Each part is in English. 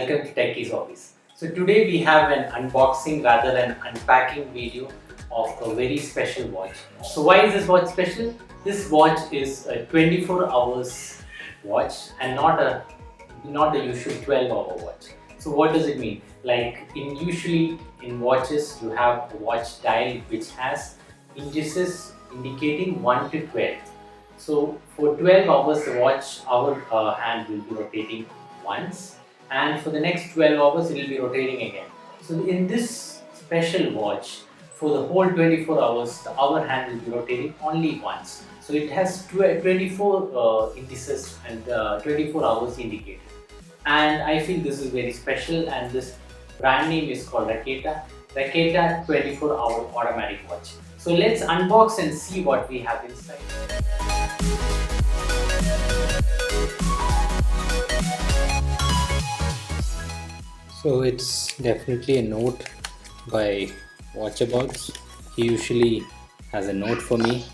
welcome to Techie's Hobbies. So today we have an unboxing rather than unpacking video of a very special watch. So why is this watch special? This watch is a 24 hours watch and not a usual 12-hour watch. So what does it mean? Like usually in watches you have a watch dial which has indices indicating 1 to 12. So for 12 hours the watch, our hand will be rotating once, and for the next 12 hours it will be rotating again. So in this special watch, for the whole 24 hours the hour hand will be rotating only once. So it has 24 indices and 24 hours indicated. And I feel this is very special, and this brand name is called Raketa 24 hour automatic watch. So let's unbox and see what we have inside. So it's definitely a note by Watchabouts. He usually has a note for me.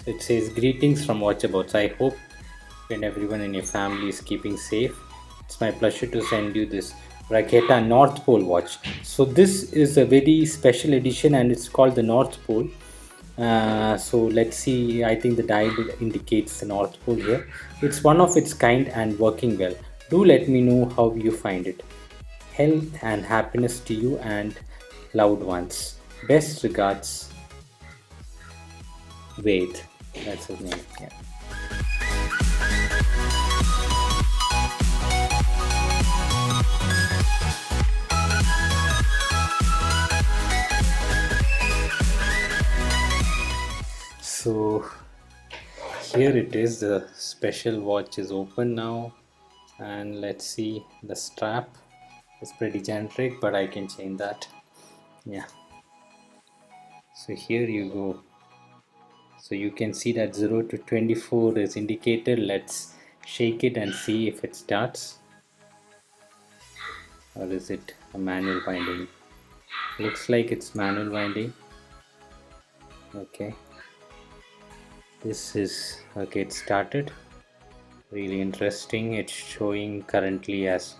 It says, "Greetings from Watchabouts. I hope you and everyone in your family is keeping safe. It's my pleasure to send you this Raketa North Pole watch." So this is a very special edition and it's called the North Pole. So let's see. I think the dial indicates the North Pole here. It's one of its kind and working well. Do let me know how you find it. Health and happiness to you and loved ones. Best regards, Wade. That's his name. Yeah. So here it is. The special watch is open now, and let's see. The strap is pretty generic, but I can change that. Yeah. So here you go. So you can see that 0 to 24 is indicated. Let's shake it and see if it starts, or is it a manual winding? Looks like it's manual winding. Okay, this is okay. It started. Really interesting. It's showing currently as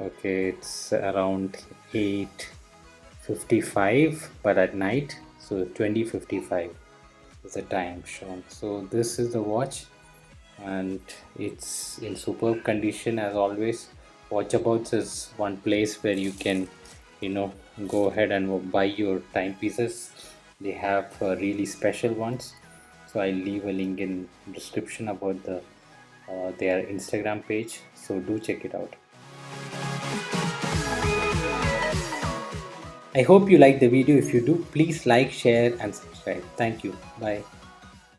okay, it's around 8:55, but at night, so 20:55 is the time shown. So this is the watch, and it's in superb condition as always. Watchabouts is one place where you can, go ahead and buy your timepieces. They have really special ones. So I'll leave a link in description about their Instagram page. So do check it out. I hope you like the video. If you do, please like, share and subscribe. Thank you. Bye.